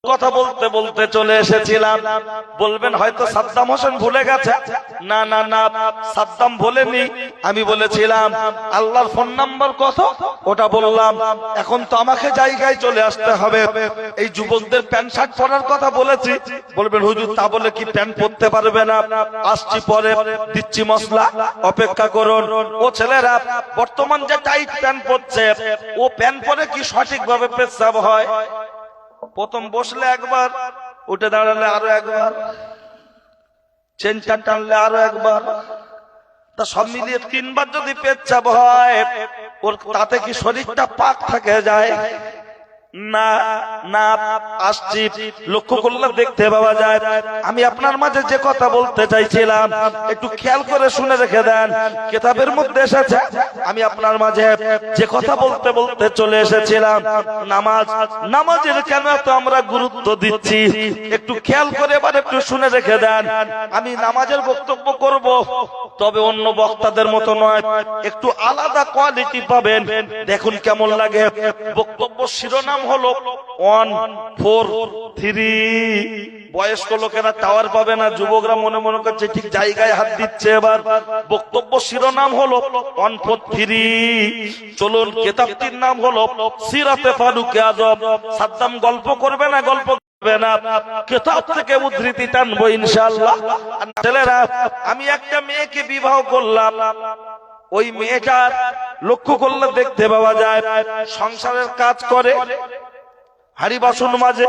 কথা বলতে বলতে চলে এসেছিলাম। বলবেন হয়তো সাদ্দাম হোসেন ভুলে গেছে। না না না, সাদ্দাম ভুলেনি। আমি বলেছিলাম আল্লাহর ফোন নাম্বার কত ওটা বললাম। এখন তো আমাকে জায়গায় চলে আসতে হবে। এই যুবকদের প্যান্ট শার্ট পরার কথা বলেছি। বলবেন হুজুর তা বলে কি প্যান্ট পরতে পারবে না? আসছি পরে, দিচ্ছি মশলা, অপেক্ষা করুন। ও ছেলেরা বর্তমান যে টাইট প্যান্ট পরছে, ও প্যান্ট পরে কি সঠিকভাবে পেশাব হয়? প্রথম বসলে একবার, উঠে দাঁড়ালে আরো একবার, চেনটা টানলে আরো একবার, তা সব মিলিয়ে 3 বার যদি পেচ্ছাপ হয়, ওর তাতে কি শরীরটা পাক থাকে যায়? না না, আসছি। লক্ষ্য করলে দেখতে পাওয়া যায়। আমি আপনার মাঝে যে কথা বলতে চাইছিলাম একটু খেয়াল করে শুনে রেখে দেন। কিতাবের মধ্যে এসেছে। আমি আপনার মাঝে যে কথা বলতে বলতে চলে এসেছিলাম, নামাজ, নামাজের কেন এত আমরা গুরুত্ব দিচ্ছি একটু খেয়াল করে এবার একটু শুনে রেখে দেন। আমি নামাজের বক্তব্য করব, তবে অন্য বক্তাদের মতো নয়, একটু আলাদা কোয়ালিটি পাবেন। দেখুন কেমন লাগে। বক্তব্য শিরোনাম হলো 1 4 3। বয়স্ক লোকেরা টাওয়ার পাবে না, যুবকরা মনে মনে করছে ঠিক জায়গায় হাত দিচ্ছে। এবার বক্তব্য শিরোনাম হলো 1 4 3। চলুন, কিতাবটির নাম হলো সিরাতে ফারুকে আজম। সাদ্দাম গল্প করবে না, গল্প করবে না, কিতাব থেকে উদ্ধৃতি টানবো ইনশাআল্লাহ। ছেলেরা, আমি একটা মেয়েকে বিবাহ করলাম। ওই মেয়েটার লক্ষ্য করলে দেখতে পাওয়া যায় সংসারের কাজ করে, হাড়ি বাসন মাঝে,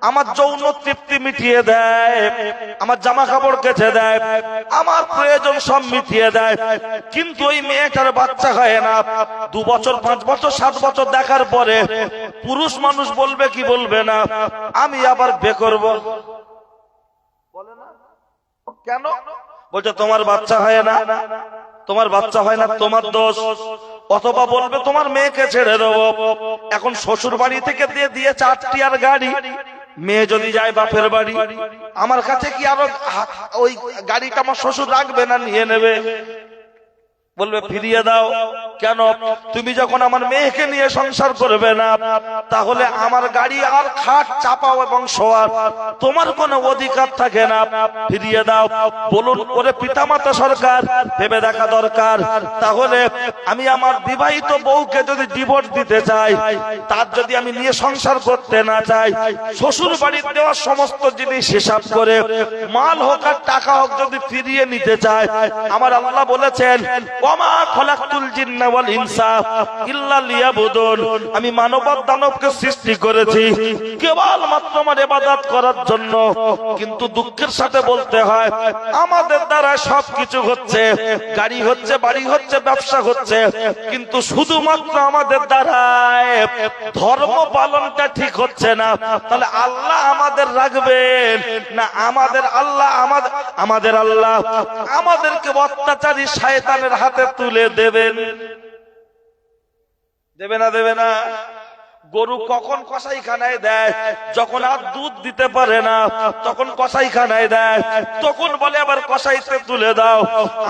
আমার যৌন তৃপ্তি মিটিয়ে দেয়, আমার জামা কাপড় কেচে দেয়, আমার প্রয়োজন সব মিটিয়ে দেয়। কিন্তু ওই মেয়েটার বাচ্চা হয় না। 2 বছর 5 বছর 7 বছর দেখার পরে পুরুষ মানুষ বলবে কি বলবে না, আমি আবার বিয়ে করব। বলে না কেন? বলছে তোমার বাচ্চা হয় না, তোমার বাচ্চা হয় না তোমার দোষ। অথবা বলবে তোমার মেয়েকে ছেড়ে দেবো। এখন শ্বশুর বাড়ি থেকে দিয়ে দিয়েছে 8 টিয়ার গাড়ি। মেয়ে যদি যায় বাপের বাড়ি, আমার কাছে কি আরো ওই গাড়িটা আমার শ্বশুর রাখবে না নিয়ে নেবে? বলবে ফিরিয়ে দাও। কেন? তুমি যখন আমার মেয়েকে নিয়ে সংসার করবে না, তাহলে আমার গাড়ি আর খাট চাপাও এবং শোয়ার তোমার কোনো অধিকার থাকে না। ফিরিয়ে দাও। বলুন, ওরে পিতামাতা সরকার, ভেবে দেখা দরকার। তাহলে আমি আমার বিবাহিত বউকে যদি ডিভোর্স দিতে চাই, তার যদি আমি নিয়ে সংসার করতে না চাই, শ্বশুর বাড়ির দেওয়া সমস্ত জিনিস হিসাব করে মাল হোক আর টাকা হোক যদি ফিরিয়ে নিতে চাই, আমার আল্লাহ বলেছেন ওমা খলাকতুল জিন্না ওয়াল ইনসা ইল্লা লিয়াবুদুন। আমি মানব আর দানবকে সৃষ্টি করেছি কেবল মাত্র আমার ইবাদত করার জন্য। কিন্তু দুঃখের সাথে বলতে হয় আমাদের দ্বারা সবকিছু হচ্ছে, গাড়ি হচ্ছে, বাড়ি হচ্ছে, ব্যবসা হচ্ছে, কিন্তু শুধুমাত্র আমাদের দ্বারা ধর্ম পালনটা ঠিক হচ্ছে না। তাহলে আল্লাহ আমাদের রাখবেন না আমাদের আল্লাহ আমাদের আল্লাহ আমাদেরকে অত্যাচারী শয়তানের হাতে তুলে দেবেন? দেবে না? দেবে না? গরু কখন কসাইখানায় দেয়? যখন আর দুধ দিতে পারে না তখন কসাইখানায় দেয়, তখন বলে আবার কসাইতে তুলে দাও।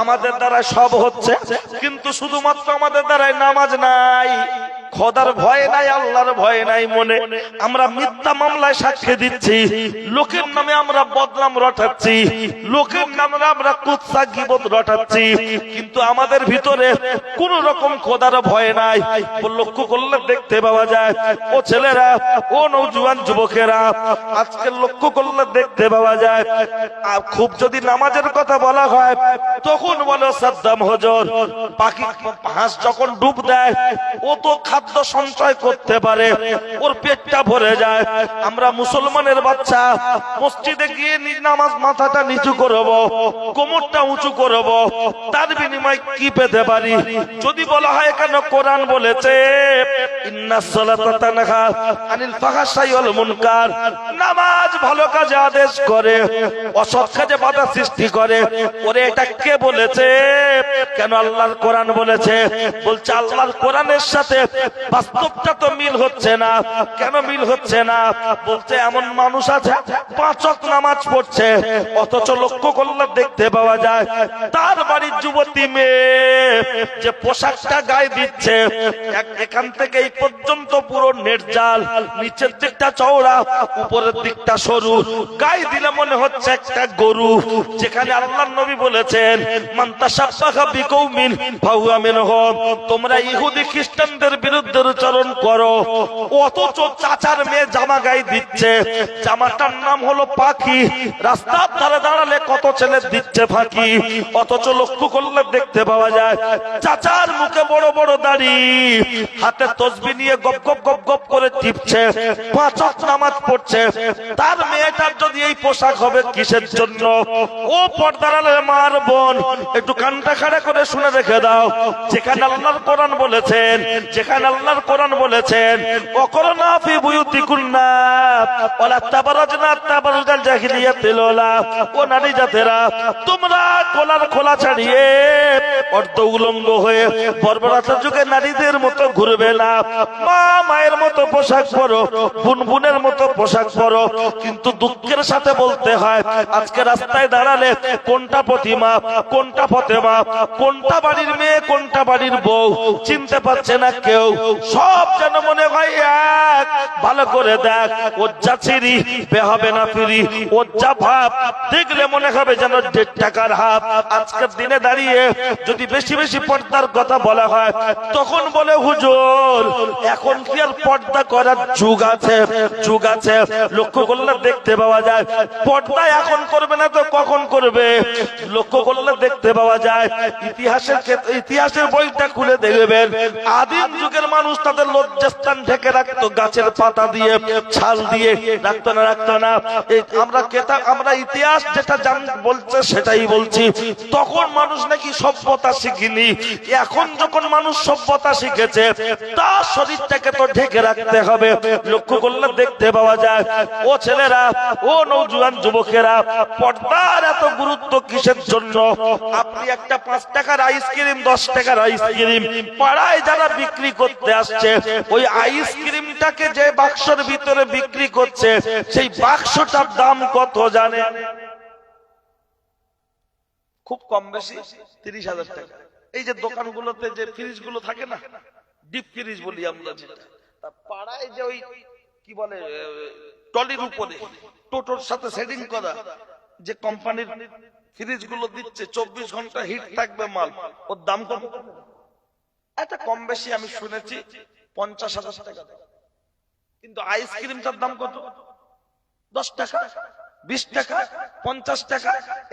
আমাদের দ্বারা সব হচ্ছে, কিন্তু শুধুমাত্র আমাদের দ্বারাই নামাজ নাই, খোদার ভয় নাই, আল্লাহর ভয় নাই মনে। আমরা মিথ্যা মামলায় সাক্ষ্য দিচ্ছি, লোকের নামে আমরা বদনাম রটাচ্ছি, লোকের নামে আমরা কুৎসা গীবত রটাচ্ছি, কিন্তু আমাদের ভিতরে কোন রকম খোদার ভয় নাই। লক্ষ্য করলে দেখতে পাওয়া যায়। ও ছেলেরা, ও নওজোয়ান যুবকেরা, আজকে লক্ষ্য করলে দেখতে পাওয়া যায় খুব যদি নামাজের কথা বলা হয় তখন বলো সাদ্দাম হুজুর, পাখি হাঁস যখন ডুব দেয় ও তো খাদ্য সঞ্চয় করতে পারে, ওর পেটটা ভরে যায়। আমরা মুসলমানের বাচ্চা মসজিদে গিয়ে নামাজ মাথাটা নিচু করব, কোমরটা উঁচু করব, তার বিনিময়ে কি পেতে পারি? যদি বলা হয় কেন কোরআন বলেছে ইন্নাস সালাতা তানহা আনিল ফাহশাই ওয়াল মুনকার, নামাজ ভালো কাজে আদেশ করে, অসৎ কাজে বাধা সৃষ্টি করে। ওরে এটা কে বলেছে? কেন? আল্লাহর কোরআন বলেছে। বলছে আল্লাহর কোরআনের সাথে বাস্তবটা তো মিল হচ্ছে না। কেন মিল হচ্ছে না? বলতে এমন মানুষ আছে 5 ওয়াক্ত নামাজ পড়ছে, অথচ লক্ষ্য করলে দেখতে পাওয়া যায় তার বাড়ির যুবতী মেয়ে যে পোশাকটা গায়ে দিচ্ছে এখান থেকে এই পর্যন্ত পুরো নেট জাল, নিচের দিকটা চওড়া, উপরের দিকটা সরু, গায়ে দিলে মনে হচ্ছে একটা গরু। যেখানে আল্লাহর নবী বলেছেন মান তাশাব্বাহা বিকৌমিন ফাহুয়া মিনহুম, তোমরা ইহুদি খ্রিস্টানদের বিরুদ্ধে উচ্চারণ করো, অথচ চাচার মেয়ে জামা গায়ে দিচ্ছে, জামাটার নাম হলো পাখি। রাস্তার ধারে দাঁড়ালে কত ছেলে দিচ্ছে ফাঁকি, অথচ লক্ষ্য করলে দেখতে পাওয়া যায় চাচার মুখে বড় বড় দাড়ি, হাতে তসবিহ নিয়ে গপ গপ গপ গপ করে টিপছে, 5 ওয়াক্ত নামাজ পড়ছে। তার মেয়েটার যদি এই পোশাক হবে কিসের জন্য? ও পর্দার আড়ালের মার বোন, একটু কানটা খাড়া করে শুনে রেখে দাও। যেখানে আল্লাহর কোরআন বলেছেন, যেখানে আল্লাহর কোরআন বলেছেন ওয়াকরনা ফি বুয়ুতিকুন্না ওয়ালা তাবারাজনা তাবারুজাল জাহিলিয়াতিল উলা, ও নারী জাতেরা তোমরা কোলার খোলা ছাড়িয়ে অর্ধ উলঙ্গ হয়ে বর্বরতার যুগে নারীদের মতো ঘুরবে না। মা মায়ের মতো পোশাক পরো, বোন বোনের মতো পোশাক পরো। কিন্তু দুঃখের সাথে বলতে হয় আজকে রাস্তায় দাঁড়ালে কোনটা প্রতিমা, কোনটা ফতেমা, কোনটা বাড়ির মেয়ে, কোনটা বাড়ির বউ চিনতে পারছে না কেউ। সব যেন মনে হয় এক। ভালো করে দেখ, ওজ্জা ছিরি বে হবে না ফিরি, ওজ্জা ভাব দেখলে মনে হবে যেন 1.5 টাকার হাফ। আজকের দিনে দাঁড়িয়ে যদি বেশি বেশি পর্দার কথা বলা হয় তখন বলে হুজুর এখন কি আর পর্দা করার যুগ আছে? যুগ আছে। লক্ষ্য করলে দেখতে পাওয়া যায় পর্দা এখন করবে না তো কখন করবে? লক্ষ্য করলে দেখতে পাওয়া যায় ইতিহাসের বইটা খুলে দেখবেন আদিম যুগের মানুষ তাদের লজ্জাস্থান ঢেকে রাখতো গাছের পাতা দিয়ে, ছাল দিয়ে, রাখতো না। আমরা ইতিহাস যেটা বলছে সেটাই বলছি। তখন মানুষ নাকি সভ্যতা শিখিনি। এখন যখন মানুষ সভ্যতা শিখেছে তার শরীরটাকে তো ঢেকে রাখতে হবে। লক্ষ্য করলে দেখতে পাওয়া যায় ও ছেলেরা, ও নওজোয়ান যুবকেরা, পর্দার এত গুরুত্ব কিসের জন্য? আপনি একটা 5 টাকার আইসক্রিম, 10 টাকার আইসক্রিম পাড়ায় যারা বিক্রি করতে আসছে, ওই আইসক্রিমটাকে যে বাক্সের ভিতরে বিক্রি করছে সেই বাক্সটার দাম কত জানে? খুব কম বেশি 30,000 টাকা। এই যে দোকানগুলোতে যে ফ্রিজ গুলো থাকে না, ডিপ ফ্রিজ বলি আমরা, যেটা পাড়ায় যে ওই কি বলে টলির উপরে টোটোর সাথে সেটিং করা যে কোম্পানির ফ্রিজ গুলো দিচ্ছে, 24 ঘন্টা হিট থাকবে মাল, ওর দাম কত? এটা কম বেশি আমি শুনেছি 50,000 টাকা। কিন্তু আইসক্রিমটার দাম কত? 10 টাকা, 20 টাকা, 50 টাকা,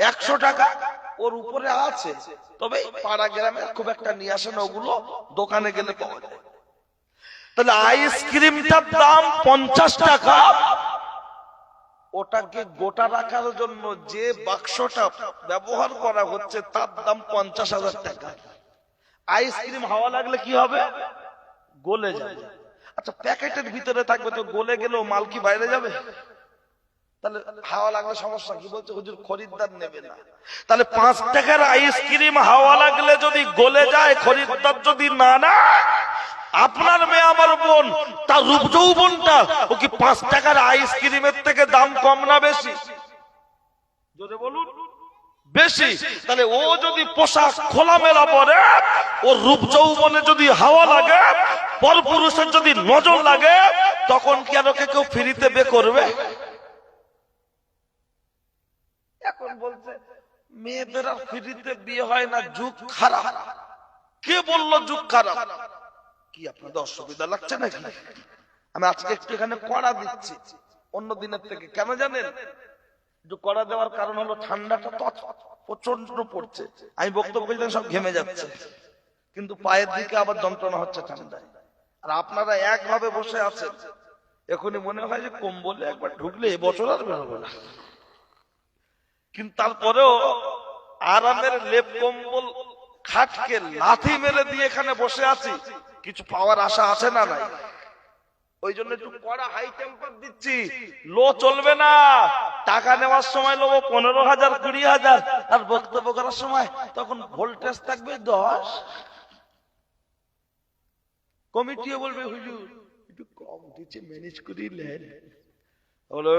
100 টাকা, ওর উপরে আছে। তবে পাড়া গ্রামে খুব একটা নিয়ে আসে না, ওগুলো দোকানে গেলে পাওয়া যায়। তাহলে আইসক্রিমটার দাম 50 টাকা, ওটাকে গোটা রাখার জন্য যে বাক্সটা ব্যবহার করা হচ্ছে তার দাম 50,000 টাকা। আইসক্রিম হাওয়া লাগলে কি হবে? গলে যাবে। আচ্ছা, প্যাকেটের ভিতরে থাকবে তো গলে গেলেও মাল কি বাইরে যাবে? তাহলে হাওয়া লাগলে সমস্যা কি? বলছে হুজুর খরিদ্দার নেবে না। তাহলে 5 টাকার আইসক্রিম হাওয়া লাগলে যদি গলে যায়, খরিদ্দার যদি না নেয়, আপনার মেয়ে আমার বোন তার রূপ যৌবনটা ও কি 5 টাকার আইসক্রিমের থেকে দাম কম না বেশি? জোরে বলুন। বেশি। তাহলে ও যদি পোশাক খোলামেলা পরে, ওর রূপ যৌবনে যদি হাওয়া লাগে, পরপুরুষের যদি নজর লাগে, তখন কি আর ওকে কেউ ফ্রিতে বে করবে? এখন বলছে মেয়েদের আর ফ্রিতে বিয়ে হয় না, যুগ খারাপ। কে বললো যুগ খারাপ? কি আপনাদের অসুবিধা লাগছে নাকি? আমি আজকে একটু এখানে কড়া দিচ্ছি অন্য দিনের থেকে। কেন জানেন? একটু কড়া দেওয়ার কারণ হলো ঠান্ডাটা তো প্রচন্ড পড়ছে। আমি বক্তব্য দিলে সব ঘেমে যাচ্ছে, কিন্তু পায়ের দিকে আবার যন্ত্রণা হচ্ছে ঠান্ডায়। আর আপনারা একভাবে বসে আছেন, এখনই মনে হয় যে কম্বলে একবার ঢুকলে এবছর আর বেরোবে না। কিন্তু তারপরেও আরামের লেপ কম্বল খাটকে লাথি মেরে দিয়ে এখানে বসে আছি, কিছু পাওয়ার আশা আছে না নাই? ওই জন্য একটু কড়া হাই টেম্পার দিচ্ছি। লো চলবে না। টাকা নেওয়ার সময় নেবো 15,000, 20,000, আর বক্তব্য করার সময় তখন ভোল্টেজ থাকবে 10। কমিটিও বলবে হুজুর একটু কম দিচ্ছে, ম্যানেজ করি নেন। বলে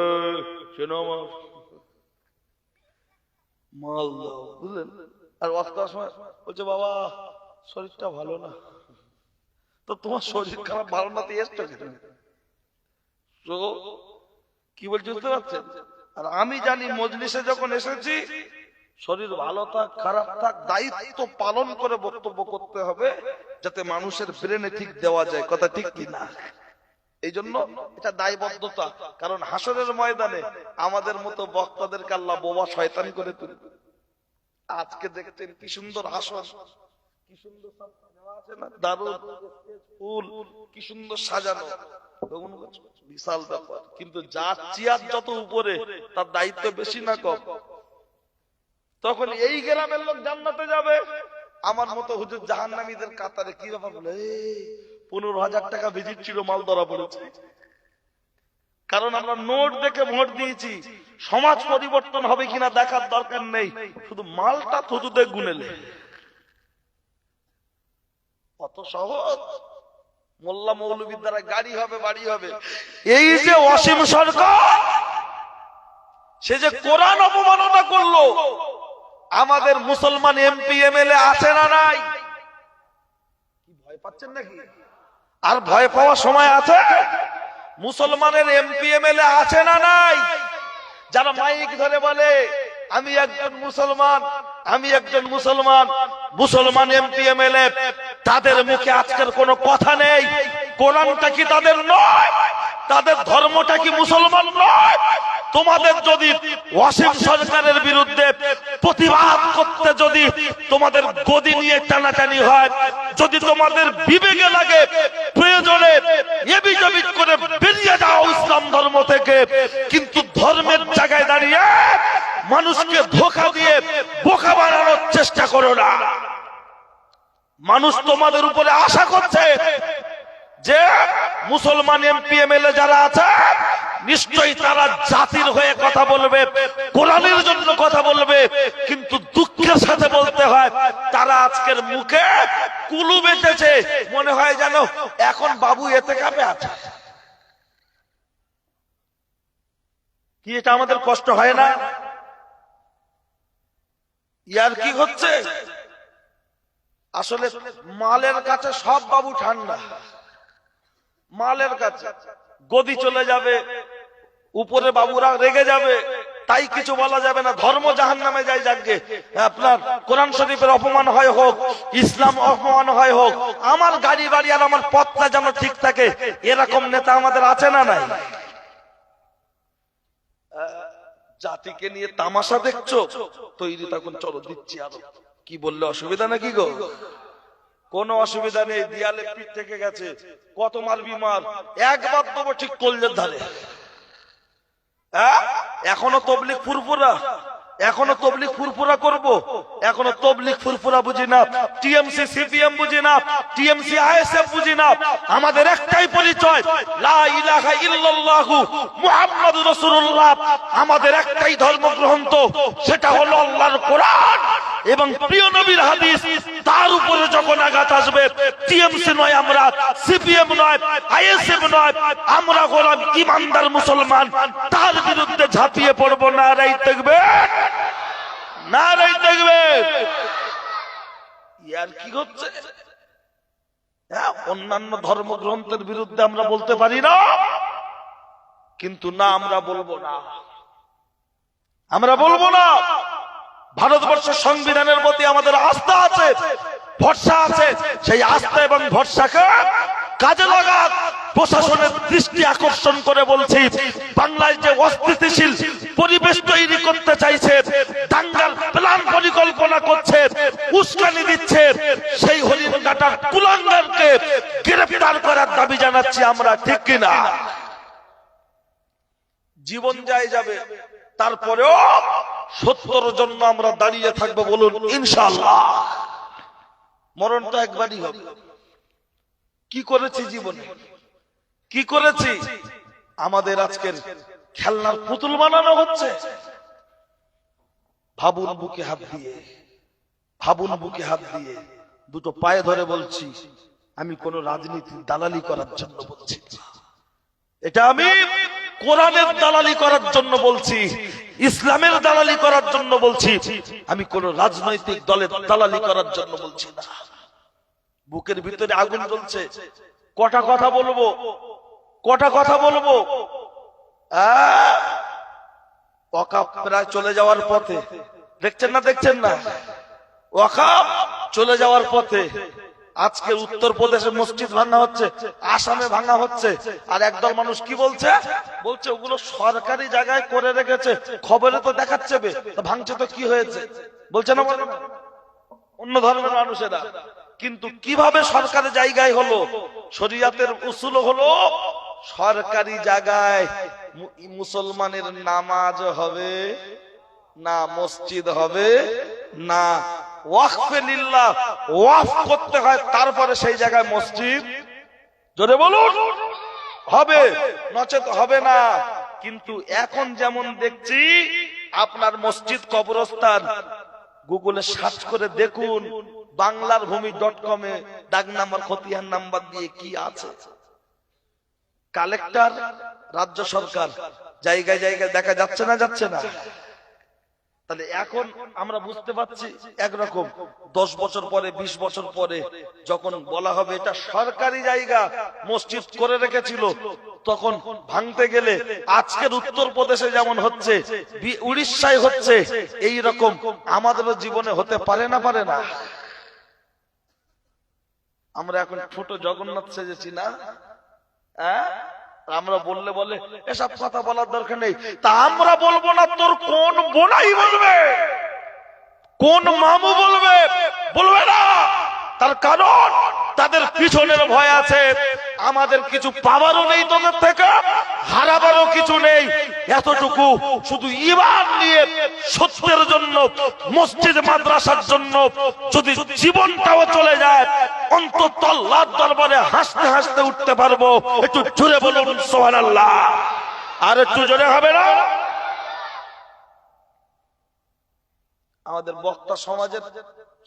শোনো আমার মাল দাও, বুঝলেন? আর ওয়াক্তার সময় বলছে বাবা শরীরটা ভালো না। তো তোমার শরীর খারাপ ভালো না দিয়ে এসছো কেন? তো কি বলছি বুঝতে পারছেন? আর আমি জানি মজলিসে যখন এসেছি শরীর ভালো থাক খারাপ থাক দায়িত্ব পালন করে বক্তব্য করতে হবে, যাতে মানুষের ব্রেনে ঠিক দেওয়া যায়। কথা ঠিক কিনা? এই জন্য এটা দায়বদ্ধতা। কারণ হাসরের ময়দানে আমাদের মতো বক্তাদেরকে আল্লাহ বোবা শয়তান করে তুলবে। আজকে দেখছেন কি সুন্দর আসন, কি সুন্দর দারুণ ফুল, কি সুন্দর সাজানো, বিশাল ব্যাপার। কিন্তু যার চেয়ার যত উপরে তার দায়িত্ব বেশি না কম? তখন এই গ্রামের লোক জান্নাতে যাবে, আমার মতো হুজুর জাহান্নামীদের কাতারে। কি ব্যাপার? বলে 15,000 টাকা ভিজিট ছিল, মাল ধরা পড়েছে। কারণ আমরা নোট দেখে ভোট দিয়েছি। সমাজ পরিবর্তন হবে কিনা দেখার দরকার নেই, শুধু মালটা থুতুতে গুনেলে। কত সহজ। মোল্লা মৌলবীর দ্বারা গাড়ি হবে, বাড়ি হবে। এই যে অসীম সরকার, সে যে কোরআন অপমাননা করলো, আমাদের মুসলমান এমপি এমএলএ আছে না নাই? কি ভয় পাচ্ছেন নাকি? আর ভয় পাওয়ার সময় আছে? মুসলমানের এমপি এমএলএ আছে না নাই? যারা মাইক ধরে বলে আমি একজন মুসলমান, আমি একজন মুসলমান, মুসলমান এমপি এমএলএ, তাদের মুখে আজকের কোনো কথা নেই। কোরআনটা কি তাদের নয়? তাদের ধর্মটা কি মুসলমান নয়? তোমাদের যদি ওয়াসিম সরকারের বিরুদ্ধে প্রতিবাদ করতে যদি তোমাদের গদি নিয়ে টানাটানি হয়, যদি তোমাদের বিবেকে লাগে, প্রয়োজনে এবিজবিজ করে বেরিয়ে যাও ইসলাম ধর্ম থেকে। কিন্তু ধর্মের জায়গায় দাঁড়িয়ে মানুষকে ধোঁকা দিয়ে বোকা বানানোর চেষ্টা করো না। মানুষ তোমাদের উপরে আশা করছে যে মুসলমান এমপি এমএলএ যারা আছে নিশ্চয়ই তারা জাতির হয়ে কথা বলবে, কোরআনের জন্য কথা বলবে। কিন্তু দুঃখের সাথে বলতে হয় তারা আজকের মুখে কুলু বেঁধেছে, মনে হয় যেন এখন বাবু এতে কাপে আছে। কি এটা আমাদের কষ্ট হয় না? ইয়ার কি হচ্ছে? আসলে মালের কাছে সব বাবু ঠান্ডা। মালের কাছে গদি চলে যাবে, উপরে বাবুরা রেগে যাবে, তাই কিছু বলা যাবে না। ধর্ম জাহান্নামে যায় যাকে, আপনার কোরআন শরীফের অপমান হয় হোক, ইসলাম অপমান হয় হোক, আমার গাড়ি বাড়ি আর আমার পথটা যেন ঠিক থাকে, এরকম নেতা আমাদের আছে না নাই? জাতিকে নিয়ে তামাশা দেখছো, তৈরি তখন চলো দিচ্ছি আরো। কি বললে অসুবিধা নাকি গো? কোন অসুবিধা নেই। দেয়ালে পিঠ থেকে গেছে, কত মারবি মার, একবার দেবো ঠিক কলজের ধারে। এখনো তবলিগ ফুরফুরা, এখনো তবলিগ ফুরফুরা করব, এখনো তবলিগ ফুরফুরা বুঝি না, টিএমসি সিপিএম বুঝি না, টিএমসি আইএসএফ বুঝি না। আমাদের একটাই পরিচয়, লা ইলাহা ইল্লাল্লাহু মুহাম্মাদুর রাসূলুল্লাহ। আমাদের একটাই ধর্মগ্রন্থ, সেটা হলো আল্লাহর কোরআন এবং প্রিয় নবীর হাদিস। তার উপরে যখন আঘাত আসবে, টিএমসি নয় আমরা, সিপিএম নয়, আইএসএফ নয়, আমরা হলাম ইমানদার মুসলমান, তার বিরুদ্ধে ঝাঁপিয়ে পড়বো। নারাই তাকবীর, নারাই তাকবীর। ইয়ার কি হচ্ছে? অন্যান্য ধর্মগ্রন্থের বিরুদ্ধে আমরা বলতে পারি না, কিন্তু না আমরা বলবো না, আমরা বলবো না। ভারতবর্ষের সংবিধানের প্রতি আমাদের আস্থা আছে, ভরসা আছে। সেই আস্থা এবং ভরসাকে কাজে লাগা। প্রশাসনের দৃষ্টি আকর্ষণ করে বলছি, বাংলায় যে অস্থিতিশীল পরিবেশ তৈরি করতে চাইছে, দাঙ্গার প্ল্যান পরিকল্পনা করছে, উস্কানি দিচ্ছে, সেই হরিণঘাটার কুলাঙ্গারকে গ্রেফতার করার দাবি জানাচ্ছি আমরা, ঠিক কিনা? জীবন যায় যাবে, তারপরেও সত্যের জন্য আমরা দাঁড়িয়ে থাকবো, বলুন ইনশাআল্লাহ। মরণ তো একবারই হবে। কি করেছি জীবনে, কি করেছি? আমাদের আজকের খেলনার পুতুল বানানো হচ্ছে। ভাবুন বুকে হাত দিয়ে, ভাবুন বুকে হাত দিয়ে, দুটো পায়ে ধরে বলছি, আমি কোন রাজনীতির দালালি করার জন্য বলছি না, এটা আমি কোরআনের দালালি করার জন্য বলছি, ইসলামের দালালি করার জন্য বলছি, আমি কোন রাজনৈতিক দলের দালালি করার জন্য বলছি না। বুকের ভিতরে আগুন জ্বলছে, কটা কথা বলবো, কটা কথা বলবো। ওয়াকাফ প্রায় চলে যাওয়ার পথে, দেখছেন না দেখছেন না, ওয়াকাফ চলে যাওয়ার পথে। আজকে উত্তরপ্রদেশে মসজিদ ভাঙা হচ্ছে, আসামে ভাঙা হচ্ছে, আর একদল মানুষ কি বলছে, বলছে ওগুলো সরকারি জায়গায় করে রেখেছে, খবরে তো দেখাচ্ছে, ভাঙছে তো কি হয়েছে, বলছে না অন্য ধর্মের মানুষেরা। কিন্তু কিভাবে সরকারি জায়গায় হলো, শরিয়াতের উসুল হলো সরকারি জায়গায় মুসলমানের নামাজ হবে না, মসজিদ হবে না, ওয়াকফে লিল্লাহ, ওয়াকফ করতে হয়, তারপরে সেই জায়গায় মসজিদ জোরে বলুন হবে, নচেত হবে না। কিন্তু এখন যেমন দেখছি আপনার মসজিদ কবরস্থান, গুগলে সার্চ করে দেখুন, বাংলার ভূমি.com এ ডাক নাম্বার খতিয়ান নাম্বার দিয়ে কি আছে, কালেক্টর, রাজ্য সরকার, জায়গায় জায়গায় দেখা যাচ্ছে না, যাচ্ছে না। তাহলে এখন আমরা বুঝতে পারছি একরকম, 10 বছর পরে 20 বছর পরে যখন বলা হবে এটা সরকারি জায়গা, মসজিদ করে রেখেছিল, তখন ভাঙতে গেলে আজকের উত্তরপ্রদেশে যেমন হচ্ছে, উড়িষ্যায় হচ্ছে, এই রকম আমাদের জীবনে হতে পারে না, পারে না। আমরা এখন ছোট জগন্নাথ সেজেছি না, আমরা বললে বলে এসব কথা বলার দরকার নেই, তা আমরা বলবো না, তোর কোন বোনাই বলবে, কোন মামু বলবে, বলবে না। তার কারণ তাদের পিছনের ভয় আছে, আমাদের কিছু পাওয়ারও নেই, তোদের থেকে হারাবারও কিছু নেই। এতটুকু শুধু ঈমান নিয়ে সত্যের জন্য, মসজিদ মাদ্রাসার জন্য যদি জীবনটাও চলে যায়, অন্তত আল্লাহর দরবারে হাসতে হাসতে উঠতে পারবো। একটু জোরে বলুন সুবহানাল্লাহ, আর একটু জোরে হবে না? আমাদের বক্তা সমাজের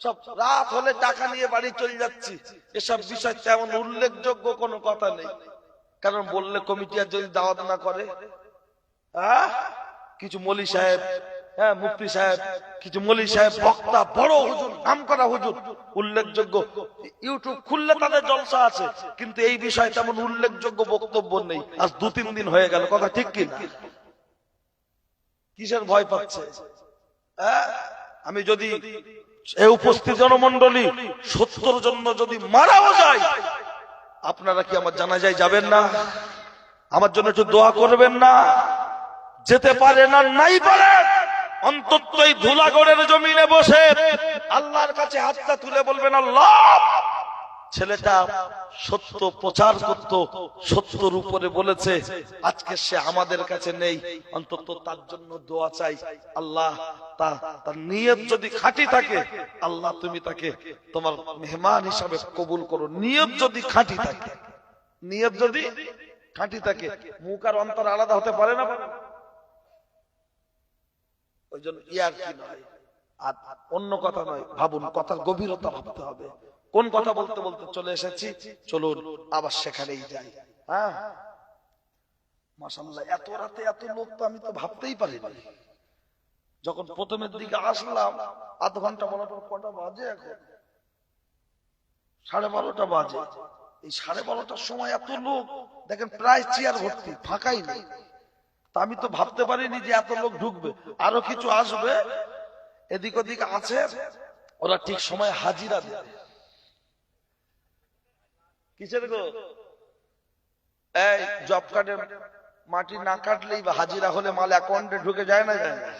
সব রাত হলে টাকা নিয়ে বাড়ি চলে যাচ্ছি, এসব বিষয় তেমন উল্লেখযোগ্য কোনো কথা নেই। কারণ বললে কমিটি আর যদি দাওয়াত না করে, কিছু মৌলী সাহেব, মুফতি সাহেব, কিছু মৌলী সাহেব, বক্তা, বড় হুজুর, নাম করা হুজুর, উল্লেখযোগ্য, ইউটিউব খুললে তাদের জলসা আছে, কিন্তু এই বিষয়ে তেমন উল্লেখযোগ্য বক্তব্য নেই। আজ 2-3 দিন হয়ে গেল, কথা ঠিক কিনা? কিসের ভয় পাচ্ছে? আমি যদি এই উপস্থিত জনমন্ডলী 70 জন্য যদি মারাও যায়, আপনারা কি আমার জানাজায় যাবেন না? আমার জন্য একটু দোয়া করবেন না? যেতে পারে না, নাই পারে, অন্তত এই ধুলাগড়ের জমিনে বসে আল্লাহর কাছে হাতটা তুলে বলবেন, আল্লাহ, ছেলেটা সত্য প্রচার করত, সত্যর উপরে বলেছে, আজকে সে আমাদের কাছে নেই, অন্তত তার জন্য দোয়া চাই। আল্লাহ, তার নিয়ত যদি খাঁটি থাকে, আল্লাহ তুমি তাকে তোমার মেহমান হিসাবে কবুল করো। নিয়ত যদি খাঁটি থাকে, নিয়ত যদি খাঁটি থাকে, মুখ আর অন্তর আলাদা হতে পারে না। ওই জন্য ইয়ার কি নয়, আর অন্য কথা নয়, ভাবুন, কথার গভীরতা ভাবতে হবে। কোন কথা বলতে বলতে চলে এসেছি, চলুন আবার সেখানেই যাই। মাশাআল্লাহ, এত রাতে এত লোক তো আমি তো ভাবতেই পারিনি। যখন প্রথমের দিকে আসলাম, আধ ঘন্টা বলার পর কটা বাজে, এখন 12:30 বাজে। এই 12:30টার সময় এত লোক দেখেন, প্রায় চেয়ার ভর্তি, ফাঁকাই নেই। তা আমি তো ভাবতে পারিনি যে এত লোক ঢুকবে, আরো কিছু আসবে, এদিক ওদিক আছে, ওরা ঠিক সময় হাজিরা দেবে। কিসের গো? এই জব কার্ডের মাটি না কাটলেই বা হাজিরা হলে মাল অ্যাকাউন্টে ঢুকে যায় না, যায় না?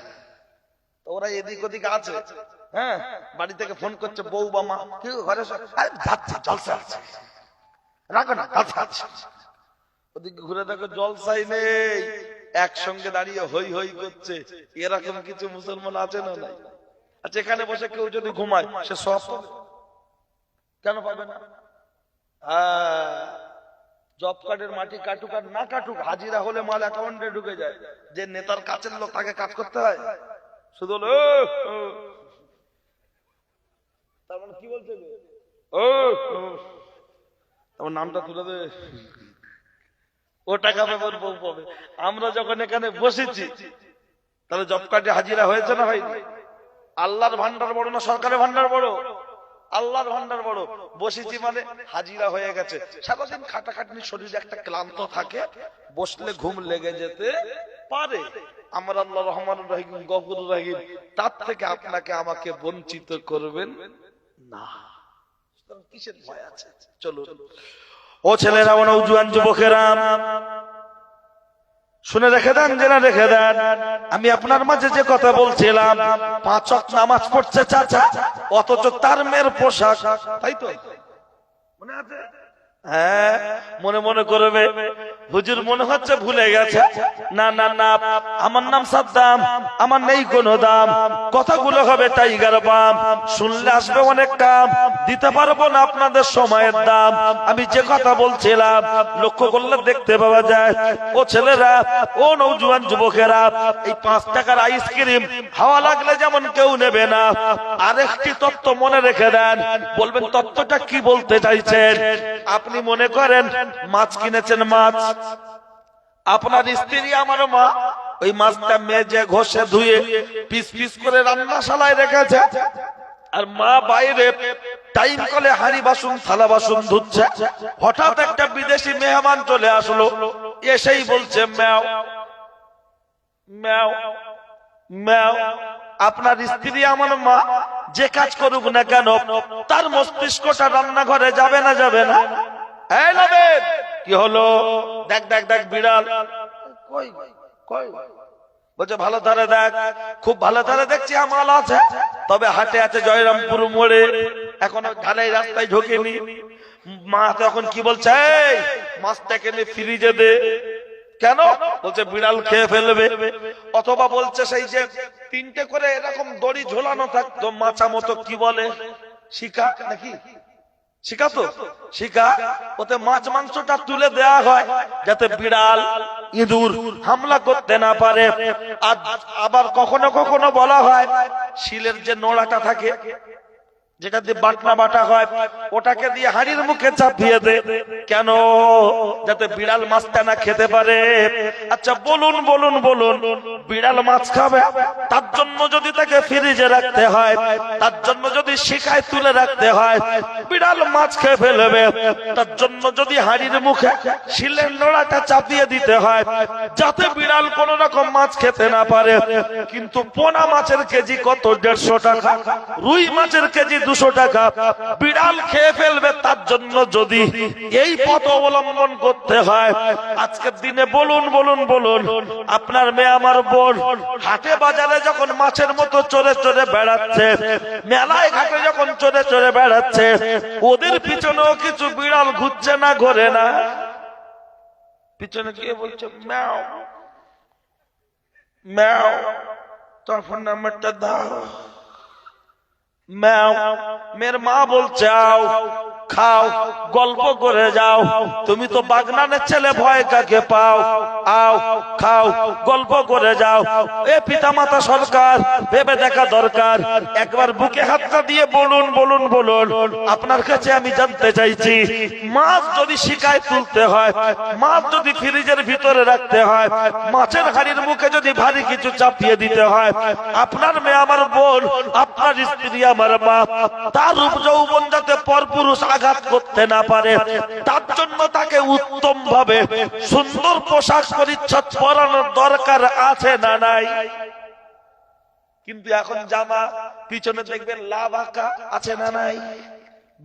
ওরা এদিক ওদিক আছে, বাড়ি থেকে ফোন করছে, বউ বা মা, কেউ ঘরে যাচ্ছে, জলসা আছে, রাখো না, ওদিকে ঘুরে দেখো জলসাই নেই, একসঙ্গে দাঁড়িয়ে হই হই করছে। এরকম কিছু মুসলমান আছে না? নাই। আচ্ছা, এখানে বসে কেউ যদি ঘুমায়, সে সব কেন পাবে না? জব কার্ডের মাটি কাটুক আর না কাটুক, হাজিরা হলে মাল অ্যাকাউন্টে ঢুকে যায়। যে নেতার কাছের লোক, তাকে কাজ করতে হয় শুধু। তার মানে কি বলছে? তোমার নামটা তুলে দে, ও টাকা পাবে ওর বউ পাবে। আমরা যখন এখানে বসেছি তাহলে জব কার্ডে হাজিরা হয়েছে না হয়নি? আল্লাহর ভান্ডার বড় না সরকারের ভান্ডার বড়? আল্লাহর ভান্ডার বড়। বসেছি মানে হাজিরা হয়ে গেছে। সারাদিন খাটাখাটনি শরীরে একটা ক্লান্ত থাকে, বসলে ঘুম লেগে যেতে পারে। আমার আল্লাহ রহমান রহিম গফুর রহিম, তার থেকে আপনাকে আমাকে বঞ্চিত করবেন না। কিসের ভয় আছে? চলুন ও ছেলেরা, ও নওজোয়ান যুবকেরা, শুনে রেখে দেন, জেনে রেখে দেন। আমি আপনার মাঝে যে কথা বলছিলাম, 5 ওয়াক্ত নামাজ পড়ছে চাচা, অথচ তার মেয়ের পোশাক, তাই তো মনে আছে? হ্যাঁ, মনে মনে করবে হুজুর মনে হচ্ছে ভুলে গেছে। না না না, আমার নাম সাদ্দাম, আমার নেই কোনো দাম, কথাগুলো হবে টাইগার বাম, শুনলে আসবে অনেক কাম, দিতে পারবো না আপনাদের সময়ের দাম। আমি যে কথা বলছিলাম লক্ষ্য করলে দেখতে পাওয়া যায়, ও ছেলেরা, ও নওজোয়ান যুবকেরা, এই 5 টাকার আইসক্রিম হাওয়া লাগলে যেমন কেউ নেবে না। আরেকটি তত্ত্ব মনে রেখে দেন, বলবেন তত্ত্বটা কি বলতে চাইছেন? আপনি মনে করেন মাছ কিনেছেন, মাছ আপনার স্ত্রী আমার মা, ওই মাছটা মেজে ঘষে ধুয়ে পিস পিস করে রান্নাশালায় রেখেছে, আর মা বাইরে টাইম কলে হাঁড়ি বাসন থালা বাসন ধুচ্ছে। হঠাৎ একটা বিদেশি মেহমান চলে আসলো, এসেই বলছে ম্যাও ম্যাও ম্যাও। আপনার স্ত্রী আমার মা যে কাজ করুক না কেন, তার মস্তিষ্কটা রান্নাঘরে যাবে না? যাবে না? এই নবেদ, কি হলো? দেখ দেখ দেখ বিড়াল কই কই, বলছে ভালো ধারে দেখ। খুব ভালো ধারে দেখছি আমাল আছে, তবে হাটে আছে জয়রামপুর মোড়ে, এখনো ঢালাই রাস্তায় ঢোকেনি। মা তখন কি বলছে, এই মাছটাকে নিয়ে ফ্রিজে দে। কেন? বলছে বিড়াল খেয়ে ফেলবে। অথবা বলছে সেই যে 3টে করে এরকম দড়ি ঝোলানো থাকতো মাছা মতো, কি বলে, শিকা নাকি? শিকা তো, শিকা, ওতে মাছ মাংসটা তুলে দেয়া হয় যাতে বিড়াল ইঁদুর হামলা করতে না পারে। আর আবার কখনো কখনো বলা হয় শিলের যে নোড়াটা থাকে, যেটা দিয়ে বাটনা বাটা হয়, ওটাকে দিয়ে হাঁড়ির মুখে চাপিয়ে দে। কেন? যাতে বিড়াল মাছটা না খেতে পারে। আচ্ছা বলুন বলুন বলুন, বিড়াল মাছ খাবে, তার জন্য যদি তাকে ফ্রিজে রাখতে হয়, তার জন্য যদি শিকায় তুলে রাখতে হয়, বিড়াল মাছ খেয়ে ফেলবে, তার জন্য যদি হাঁড়ির মুখে শিলের নোড়াটা চাপিয়ে দিতে হয় যাতে বিড়াল কোন রকম মাছ খেতে না পারে। কিন্তু পোনা মাছের কেজি কত? 150 টাকা। রুই মাছের কেজি 200 টাকা। বিড়াল খেয়ে ফেলবে, তার জন্য যদি এই পথ অবলম্বন করতে হয়, আজকের দিনে বলুন বলুন বলুন, আপনার মেয়ে আমার বোন হাটে বাজারে যখন মাছের মতো চড়ে চড়ে বেড়াচ্ছে, মেলায় ঘাটে যখন চড়ে চড়ে বেড়াচ্ছে, ওদের পিছনেও কিছু বিড়াল ঘুরছে না, ঘোরে না? পিছনে কে বলছে ম্যাও ম্যাও? তোর ফোন নাম্বারটা দাও। ম্যাও। মেয়ের মা বলছে আও খাও, গল্প করে যাও, তুমি তো বাগনানের ছেলে, ভয় কাকে পাও? আও খাও, গল্প করে যাও। এ পিতামাতা সরকার, ভেবে দেখা দরকার। একবার বুকে হাতটা দিয়ে বলুন বলুন বলুন, আপনার কাছে আমি জানতে চাইছি, মাছ যদি শিকায় তুলতে হয়, মাছ যদি ফ্রিজের ভিতরে রাখতে হয়, মাছের হাড়ির মুখে যদি ভারী কিছু চাপিয়ে দিতে হয়, আপনার মেয়ে আমার বোন, আপনার স্ত্রী আমার মা, তার রূপ যৌবন যাতে পরপুরুষ আঘাত করতে না পারে, তার জন্য তাকে উত্তম ভাবে সুন্দর পোশাক পরিচ্ছদ পরানোর দরকার আছে না নাই? কিন্তু এখন জামা পিছনে দেখবেন লাভ আঁকা আছে না নাই?